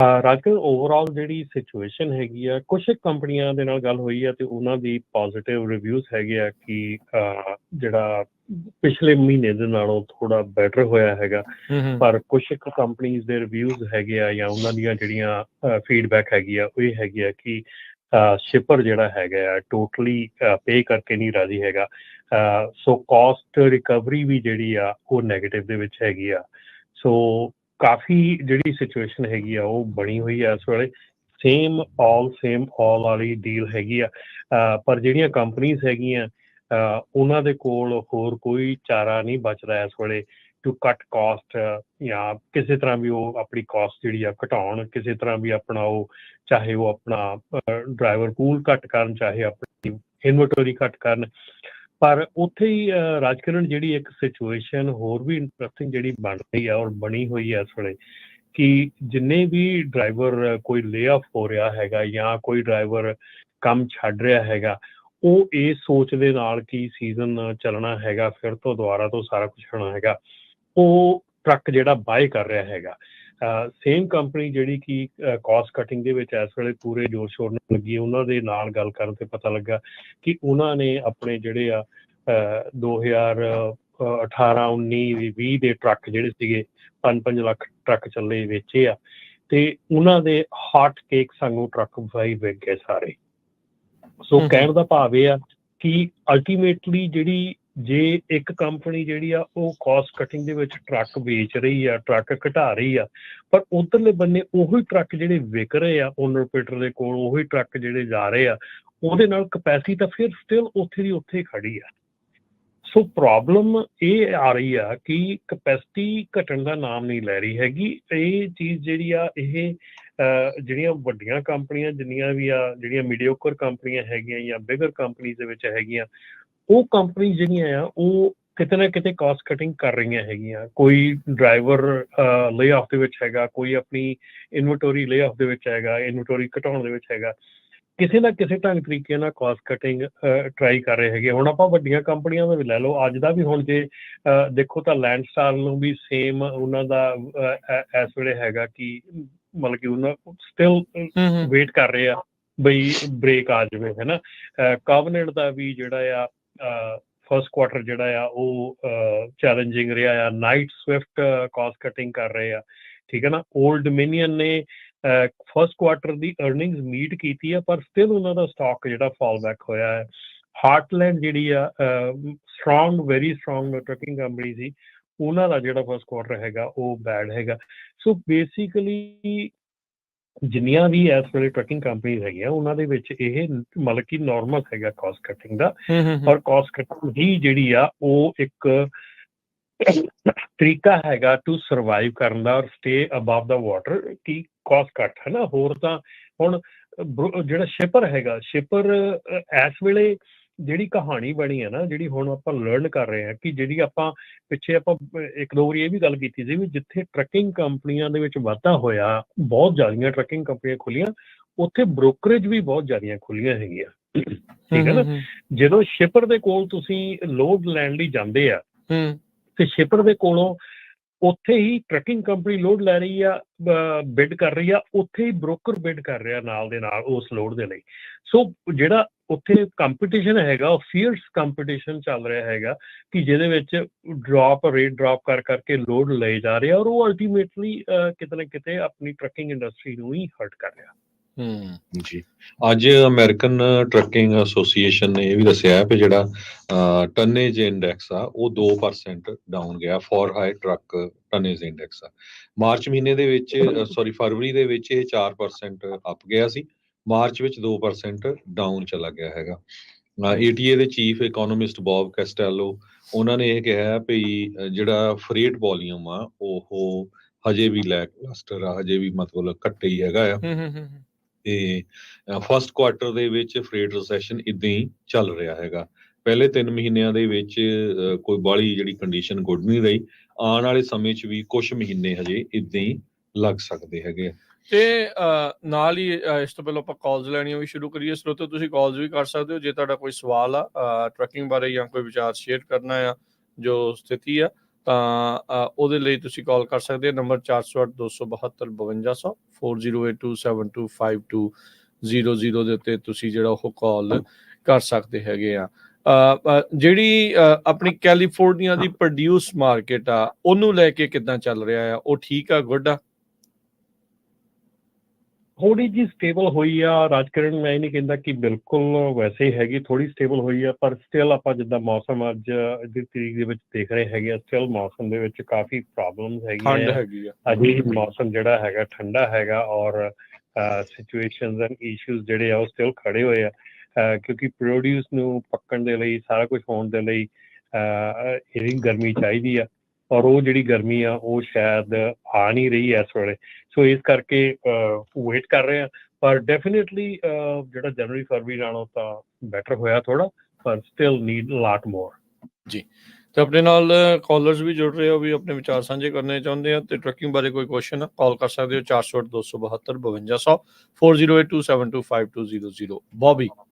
ਰਾਜਕੁਮਾਰ overall ਜਿਹੜੀ situation ਹੈਗੀ ਆ, ਕੁਛ ਕੰਪਨੀਆਂ ਦੇ ਨਾਲ ਗੱਲ ਹੋਈ ਆ ਤੇ ਉਹਨਾਂ ਦੀ ਪੋਜ਼ੀਟਿਵ ਰਿਵਿਊਜ਼ ਹੈਗੇ ਆ ਕਿ ਜਿਹੜਾ ਪਿਛਲੇ ਮਹੀਨੇ ਦੇ ਨਾਲੋਂ ਥੋੜਾ ਬੈਟਰ ਹੋਇਆ ਹੈਗਾ। ਪਰ ਕੁਛ ਇੱਕ ਕੰਪਨੀਜ਼ ਦੇ ਰਿਵਿਊਜ਼ ਹੈਗੇ ਆ ਜਾਂ ਉਹਨਾਂ ਦੀਆਂ ਜਿਹੜੀਆਂ ਫੀਡਬੈਕ ਹੈਗੀ ਆ ਉਹ ਇਹ ਹੈਗੀ ਆ ਕਿ ਸ਼ਿਪਰ ਜਿਹੜਾ ਹੈਗਾ ਆ ਟੋਟਲੀ ਪੇ ਕਰਕੇ ਨਹੀਂ ਰਾਜੀ ਹੈਗਾ। ਸੋ ਕਾਸਟ ਰਿਕਵਰੀ ਵੀ ਜਿਹੜੀ ਆ ਉਹ ਨੈਗੇਟਿਵ ਦੇ ਵਿੱਚ ਹੈਗੀ ਆ। ਸੋ ਕਾਫੀ ਜਿਹੜੀ ਸਿਚੁਏਸ਼ਨ ਹੈਗੀ ਆ ਉਹ ਬਣੀ ਹੋਈ ਆ ਇਸ ਵੇਲੇ। ਸੇਮ ਆਲ ਵਾਲੀ ਡੀਲ ਹੈਗੀ ਆ। ਪਰ ਜਿਹੜੀਆਂ ਕੰਪਨੀਜ਼ ਹੈਗੀਆਂ ਉਹਨਾਂ ਦੇ ਕੋਲ ਹੋਰ ਕੋਈ ਚਾਰਾ ਨਹੀਂ ਬਚ ਰਿਹਾ ਇਸ ਵੇਲੇ ਟੂ ਕੱਟ ਕਾਸਟ, ਜਾਂ ਕਿਸੇ ਤਰ੍ਹਾਂ ਵੀ ਉਹ ਆਪਣੀ ਕਾਸਟ ਜਿਹੜੀ ਆ ਘਟਾਉਣ, ਕਿਸੇ ਤਰ੍ਹਾਂ ਵੀ ਆਪਣਾ ਉਹ ਚਾਹੇ ਉਹ ਆਪਣਾ ਡਰਾਈਵਰ ਪੂਲ ਘੱਟ ਕਰਨ, ਚਾਹੇ ਆਪਣੀ ਇਨਵੈਂਟਰੀ ਘੱਟ ਕਰਨ। ਪਰ ਉੱਥੇ ਹੀ ਰਾਜਕਿਰਨ ਜਿਹੜੀ ਇੱਕ ਸਿਚੁਏਸ਼ਨ ਹੋਰ ਵੀ ਇੰਟਰਸਟਿੰਗ ਜਿਹੜੀ ਬਣ ਰਹੀ ਆ ਔਰ ਬਣੀ ਹੋਈ ਆ ਇਸ ਵੇਲੇ ਕਿ ਜਿੰਨੇ ਵੀ ਡਰਾਈਵਰ ਕੋਈ ਲੇ ਆਫ ਹੋ ਰਿਹਾ ਹੈਗਾ ਜਾਂ ਕੋਈ ਡਰਾਈਵਰ ਕੰਮ ਛੱਡ ਰਿਹਾ ਹੈਗਾ, ਉਹ ਇਹ ਸੋਚ ਦੇ ਨਾਲ ਕਿ ਸੀਜ਼ਨ ਚੱਲਣਾ ਹੈਗਾ, ਫਿਰ ਤੋਂ ਦੁਬਾਰਾ ਤੋਂ ਸਾਰਾ ਕੁਛ ਹੋਣਾ ਹੈਗਾ, ਉਹ ਟਰੱਕ ਜਿਹੜਾ ਬਾਏ ਕਰ ਰਿਹਾ ਹੈਗਾ। ਸੇਮ ਕੰਪਨੀ ਜਿਹੜੀ ਕਿ ਕਾਸਟ ਕਟਿੰਗ ਦੇ ਵਿੱਚ ਇਸ ਵੇਲੇ ਪੂਰੇ ਜ਼ੋਰ ਸ਼ੋਰ ਨਾਲ ਲੱਗੀ, ਉਹਨਾਂ ਦੇ ਨਾਲ ਗੱਲ ਕਰਨ 'ਤੇ ਪਤਾ ਲੱਗਾ ਕਿ ਉਹਨਾਂ ਨੇ ਆਪਣੇ ਜਿਹੜੇ ਆ 2018, 19, 20 ਦੇ ਟਰੱਕ ਜਿਹੜੇ ਸੀਗੇ 5-5 ਲੱਖ ਟਰੱਕ ਚੱਲੇ ਵੇਚੇ ਆ, ਤੇ ਉਹਨਾਂ ਦੇ ਹਾਟ ਕੇਕ ਸਾਨੂੰ ਟਰੱਕ ਬਾਈ ਵਿਕ ਗਏ ਸਾਰੇ। ਸੋ ਕਹਿਣ ਦਾ ਭਾਵ ਇਹ ਆ ਕਿ ਅਲਟੀਮੇਟਲੀ ਜਿਹੜੀ ਜੇ ਇੱਕ ਕੰਪਨੀ ਜਿਹੜੀ ਆ ਉਹ ਕਾਸਟ ਕਟਿੰਗ ਦੇ ਵਿੱਚ ਟਰੱਕ ਵੇਚ ਰਹੀ ਆ, ਟਰੱਕ ਘਟਾ ਰਹੀ ਆ, ਪਰ ਉਧਰਲੇ ਬੰਨੇ ਉਹੀ ਟਰੱਕ ਜਿਹੜੇ ਵਿਕ ਰਹੇ ਆ ਓਨਰ ਆਪਰੇਟਰ ਦੇ ਕੋਲ, ਉਹੀ ਟਰੱਕ ਜਿਹੜੇ ਜਾ ਰਹੇ ਆ, ਉਹਦੇ ਨਾਲ ਕਪੈਸਿਟੀ ਤਾਂ ਫਿਰ ਸਟਿਲ ਉੱਥੇ ਦੀ ਉੱਥੇ ਖੜੀ ਆ। ਸੋ ਪ੍ਰੋਬਲਮ ਇਹ ਆ ਰਹੀ ਆ ਕਿ ਕਪੈਸਿਟੀ ਘਟਣ ਦਾ ਨਾਮ ਨਹੀਂ ਲੈ ਰਹੀ ਹੈਗੀ। ਇਹ ਚੀਜ਼ ਜਿਹੜੀ ਆ ਇਹ ਜਿਹੜੀਆਂ ਵੱਡੀਆਂ ਕੰਪਨੀਆਂ ਜਿੰਨੀਆਂ ਵੀ ਆ, ਜਿਹੜੀਆਂ ਮੀਡੀਓਕਰ ਕੰਪਨੀਆਂ ਹੈਗੀਆਂ ਜਾਂ ਬਿਗਰ ਕੰਪਨੀਜ਼ ਦੇ ਵਿੱਚ ਹੈਗੀਆਂ, ਉਹ ਕੰਪਨੀ ਜਿਹੜੀਆਂ ਆ ਉਹ ਕਿਤੇ ਨਾ ਕਿਤੇ ਕਾਸਟ ਕਟਿੰਗ ਕਰ ਰਹੀਆਂ ਹੈਗੀਆਂ। ਕੋਈ ਡਰਾਈਵਰ ਲੇ ਆਫ ਦੇ ਵਿੱਚ ਹੈਗਾ, ਕੋਈ ਆਪਣੀ ਇਨਵੈਂਟਰੀ ਲੇ ਆਫ ਦੇ ਵਿੱਚ ਹੈਗਾ, ਇਨਵੈਂਟਰੀ ਘਟਾਉਣ ਦੇ ਵਿੱਚ ਹੈਗਾ, ਕਿਸੇ ਨਾ ਕਿਸੇ ਢੰਗ ਤਰੀਕੇ ਨਾਲ ਕਾਸਟ ਕਟਿੰਗ ਟਰਾਈ ਕਰ ਰਹੇ ਹੈਗੇ। ਹੁਣ ਆਪਾਂ ਵੱਡੀਆਂ ਕੰਪਨੀਆਂ ਦਾ ਵੀ ਲੈ ਲਓ, ਅੱਜ ਦਾ ਵੀ ਹੁਣ ਜੇ ਦੇਖੋ ਤਾਂ ਲੈਂਡਸਟਾਰ ਨੂੰ ਵੀ ਸੇਮ ਉਹਨਾਂ ਦਾ ਇਸ ਵੇਲੇ ਹੈਗਾ ਕਿ ਮਤਲਬ ਕਿ ਉਹਨਾਂ ਸਟਿਲ ਵੇਟ ਕਰ ਰਹੇ ਆ ਬਈ ਬ੍ਰੇਕ ਆ ਜਾਵੇ, ਹੈ ਨਾ। ਕਾਵਨੈਂਟ ਦਾ ਵੀ ਜਿਹੜਾ ਆ ਫਸਟ ਕੁਆਟਰ ਜਿਹੜਾ ਆ ਉਹ ਚੈਲੰਜਿੰਗ ਰਿਹਾ ਆ। ਨਾਈਟ ਸਵਿਫਟ ਕਾਸਟ ਕਟਿੰਗ ਕਰ ਰਹੇ ਆ, ਠੀਕ ਹੈ ਨਾ। ਓਲਡ ਡੋਮੀਨੀਅਨ ਨੇ ਫਸਟ ਕੁਆਟਰ ਦੀ ਅਰਨਿੰਗਸ ਮੀਟ ਕੀਤੀ ਆ, ਪਰ ਸਟਿਲ ਉਹਨਾਂ ਦਾ ਸਟਾਕ ਜਿਹੜਾ ਫਾਲ ਬੈਕ ਹੋਇਆ ਹੈ। ਹਾਰਟਲੈਂਡ ਜਿਹੜੀ ਆ strong, very strong trucking company ਸੀ, ਉਹਨਾਂ ਦਾ ਜਿਹੜਾ ਫਸਟ ਕੁਆਟਰ ਹੈਗਾ ਉਹ ਬੈਡ ਹੈਗਾ। ਸੋ ਬੇਸਿਕਲੀ ਜਿੰਨੀਆਂ ਵੀ ਇਸ ਵੇਲੇ ਟਰੱਕਿੰਗ ਕੰਪਨੀਜ਼ ਹੈਗੀਆਂ ਉਹਨਾਂ ਦੇ ਵਿੱਚ ਇਹ ਮਤਲਬ ਕਿ ਨੋਰਮਲ ਹੈਗਾ ਕਾਸਟ ਕਟਿੰਗ ਦਾ। ਔਰ ਕਾਸਟ ਕਟਿੰਗ ਹੀ ਜਿਹੜੀ ਆ ਉਹ ਇੱਕ ਤਰੀਕਾ ਹੈਗਾ ਟੂ ਸਰਵਾਈਵ ਕਰਨ ਦਾ ਔਰ ਸਟੇ ਅਬਵ ਦਾ ਵਾਟਰ ਕਿ ਕਾਸਟ ਕੱਟ, ਹੈ ਨਾ। ਹੋਰ ਤਾਂ ਹੁਣ ਜਿਹੜਾ ਸ਼ਿਪਰ ਹੈਗਾ, ਸ਼ਿਪਰ ਇਸ ਵੇਲੇ ਜਿਹੜੀ ਕਹਾਣੀ ਬਣੀ ਹੈ ਨਾ, ਜਿਹੜੀ ਹੁਣ ਆਪਾਂ ਲਰਨ ਕਰ ਰਹੇ ਹਾਂ ਕਿ ਜਿਹੜੀ ਆਪਾਂ ਪਿੱਛੇ ਆਪਾਂ ਇੱਕ ਦੋ ਵਾਰੀ ਇਹ ਵੀ ਗੱਲ ਕੀਤੀ ਸੀ ਵੀ ਜਿੱਥੇ ਟਰੱਕਿੰਗ ਕੰਪਨੀਆਂ ਦੇ ਵਿੱਚ ਵਾਧਾ ਹੋਇਆ, ਬਹੁਤ ਜ਼ਿਆਦੀਆਂ ਟਰੱਕਿੰਗ ਕੰਪਨੀਆਂ ਖੁੱਲੀਆਂ, ਉੱਥੇ ਬ੍ਰੋਕਰੇਜ ਵੀ ਬਹੁਤ ਜ਼ਿਆਦੀਆਂ ਖੁੱਲੀਆਂ ਹੈਗੀਆਂ, ਠੀਕ ਹੈ ਨਾ। ਜਦੋਂ ਸ਼ਿਪਰ ਦੇ ਕੋਲ ਤੁਸੀਂ ਲੋਡ ਲੈਣ ਲਈ ਜਾਂਦੇ ਆ ਤੇ ਸ਼ਿਪਰ ਦੇ ਕੋਲੋਂ ਉੱਥੇ ਹੀ ਟਰੱਕਿੰਗ ਕੰਪਨੀ ਲੋਡ ਲੈ ਰਹੀ ਆ, ਬਿਡ ਕਰ ਰਹੀ ਆ, ਉੱਥੇ ਹੀ ਬ੍ਰੋਕਰ ਬਿਡ ਕਰ ਰਿਹਾ ਨਾਲ ਦੇ ਨਾਲ ਉਸ ਲੋਡ ਦੇ ਲਈ। ਸੋ ਜਿਹੜਾ ਉੱਥੇ ਕੰਪੀਟੀਸ਼ਨ ਹੈਗਾ ਉਹ ਫੀਅਰਸ ਕੰਪੀਟੀਸ਼ਨ ਚੱਲ ਰਿਹਾ ਹੈਗਾ ਕਿ ਜਿਹਦੇ ਵਿੱਚ ਰੇਟ ਡ੍ਰੌਪ ਕਰ ਕਰਕੇ ਲੋਡ ਲਏ ਜਾ ਰਹੇ ਆ, ਔਰ ਉਹ ਅਲਟੀਮੇਟਲੀ ਕਿਤੇ ਨਾ ਕਿਤੇ ਆਪਣੀ ਟਰੱਕਿੰਗ ਇੰਡਸਟਰੀ ਨੂੰ ਹੀ ਹਰਟ ਕਰ ਰਿਹਾ। ਜੀ, ਅੱਜ ਅਮਰੀਕਨ ਟਰੱਕਿੰਗ ਐਸੋਸੀਏਸ਼ਨ ਨੇ ਇਹ ਵੀ ਦੱਸਿਆ ਹੈ ਕਿ ਜਿਹੜਾ ਟਨੇਜ ਇੰਡੈਕਸ ਆ ਉਹ 2% ਡਾਊਨ ਗਿਆ। ਫੋਰ ਹਾਈ ਟਰੱਕ ਟਨੇਜ ਇੰਡੈਕਸ ਆ ਮਾਰਚ ਮਹੀਨੇ ਦੇ ਵਿੱਚ, ਫਰਵਰੀ ਦੇ ਵਿੱਚ ਇਹ 4% ਅਪ ਗਿਆ ਸੀ, ਮਾਰਚ ਵਿੱਚ 2% ਡਾਊਨ ਚਲਾ ਗਿਆ ਹੈਗਾ। ATA ਦੇ ਚੀਫ ਇਕੋਨੋਮਿਸਟ ਬੌਬ ਕੈਸਟੈਲੋ ਉਹਨਾਂ ਨੇ ਇਹ ਕਿਹਾ ਵੀ ਜਿਹੜਾ ਫਰੇਟ ਵੋਲੀਅਮ ਆ ਉਹ ਹਜੇ ਵੀ ਲੈਕਲਸਟਰ ਆ, ਹਜੇ ਵੀ ਮਤਲਬ ਘੱਟ ਹੀ ਹੈਗਾ ਆ। ਤੇ ਫਸਟ ਕੁਆਰਟਰ ਦੇ ਵਿੱਚ ਫਰੇਟ ਰਿਸੈਸ਼ਨ ਇੱਦਾਂ ਹੀ ਚੱਲ ਰਿਹਾ ਹੈਗਾ। ਪਹਿਲੇ 3 ਮਹੀਨਿਆਂ ਦੇ ਵਿੱਚ ਕੋਈ ਬਾਹਲੀ ਜਿਹੜੀ ਕੰਡੀਸ਼ਨ ਗੁੱਡ ਨਹੀਂ ਰਹੀ। ਆਉਣ ਵਾਲੇ ਸਮੇਂ 'ਚ ਵੀ ਕੁਛ ਮਹੀਨੇ ਹਜੇ ਇੱਦਾਂ ਹੀ ਲੱਗ ਸਕਦੇ ਹੈਗੇ ਆ। ਤੇ ਨਾਲ ਹੀ ਇਸ ਤੋਂ ਪਹਿਲਾਂ ਆਪਾਂ ਕਾਲਸ ਲੈਣੀਆਂ ਵੀ ਸ਼ੁਰੂ ਕਰੀਏ। ਸਰੋਤੋ ਤੁਸੀਂ ਕਾਲਸ ਵੀ ਕਰ ਸਕਦੇ ਹੋ ਜੇ ਤੁਹਾਡਾ ਕੋਈ ਸਵਾਲ ਆ ਟਰੱਕਿੰਗ ਬਾਰੇ ਜਾਂ ਕੋਈ ਵਿਚਾਰ ਸ਼ੇਅਰ ਕਰਨਾ ਆ ਜੋ ਸਥਿਤੀ ਆ ਤਾਂ ਉਹਦੇ ਲਈ ਤੁਸੀਂ ਕਾਲ ਕਰ ਸਕਦੇ ਹੋ ਨੰਬਰ 408-272-5200 4082725200 ਦੇ ਉੱਤੇ ਤੁਸੀਂ ਜਿਹੜਾ ਉਹ ਕਾਲ ਕਰ ਸਕਦੇ ਹੈਗੇ ਆ। ਜਿਹੜੀ ਆਪਣੀ ਕੈਲੀਫੋਰਨੀਆ ਦੀ ਪ੍ਰੋਡਿਊਸ ਮਾਰਕੀਟ ਆ ਉਹਨੂੰ ਲੈ ਕੇ ਕਿੱਦਾਂ ਚੱਲ ਰਿਹਾ ਆ? ਉਹ ਠੀਕ ਆ, ਗੁੱਡ ਆ? ਥੋੜੀ ਜੀ ਸਟੇਬਲ ਹੋਈ ਆ ਰਾਜਕਰਨ, ਮੈਂ ਇਹ ਨਹੀਂ ਕਹਿੰਦਾ ਕਿ ਬਿਲਕੁਲ ਵੈਸੇ ਹੀ ਹੈਗੀ, ਥੋੜੀ ਸਟੇਬਲ ਹੋਈ ਆ, ਪਰ ਸਟਿਲ ਆਪਾਂ ਜਿੱਦਾਂ ਮੌਸਮ ਅੱਜ ਦੀ ਤਰੀਕ ਦੇ ਵਿੱਚ ਦੇਖ ਰਹੇ ਹੈਗੇ ਆ, ਸਟਿਲ ਮੌਸਮ ਦੇ ਵਿੱਚ ਕਾਫੀ ਪ੍ਰੋਬਲਮਸ ਠੰਡ ਹੈਗੀਆਂ। ਹੈਗੀ ਆ। ਅੱਜ ਮੌਸਮ ਜਿਹੜਾ ਹੈਗਾ ਠੰਡਾ ਹੈਗਾ, ਔਰ ਸਿਚੁਏਸ਼ਨਸ ਐਂਡ ਇਸ਼ੂਜ਼ ਜਿਹੜੇ ਆ ਉਹ ਸਟਿਲ ਖੜੇ ਹੋਏ ਆ, ਕਿਉਂਕਿ ਪ੍ਰੋਡਿਊਸ ਨੂੰ ਪੱਕਣ ਦੇ ਲਈ, ਸਾਰਾ ਕੁਝ ਹੋਣ ਦੇ ਲਈ ਇਹਦੀ ਗਰਮੀ ਚਾਹੀਦੀ ਆ, ਔਰ ਉਹ ਜਿਹੜੀ ਗਰਮੀ ਆ ਉਹ ਸ਼ਾਇਦ ਆ ਨਹੀਂ ਰਹੀ ਇਸ ਵੇਲੇ। ਸੋ ਇਸ ਕਰਕੇ ਵੇਟ ਕਰ ਰਹੇ ਆ, ਪਰ ਡੈਫੀਨੇਟਲੀ ਜਿਹੜਾ ਜਨਵਰੀ ਫਰਵਰੀ ਨਾਲੋਂ ਤਾਂ ਬੈਟਰ ਹੋਇਆ ਥੋੜਾ, ਪਰ ਸਟਿਲ ਨੀਡ ਲਾਟ ਮੋਰ। ਜੀ, ਤੇ ਆਪਣੇ ਨਾਲ ਕਾਲਰਸ ਵੀ ਜੁੜ ਰਹੇ ਹੋ, ਵੀ ਆਪਣੇ ਵਿਚਾਰ ਸਾਂਝੇ ਕਰਨੇ ਚਾਹੁੰਦੇ ਆ ਤੇ ਟਰੱਕਿੰਗ ਬਾਰੇ ਕੋਈ ਕੁਐਸਚਨ ਕਾਲ ਕਰ ਸਕਦੇ ਹੋ 408-272-5200 4082725200। ਬੌਬੀ,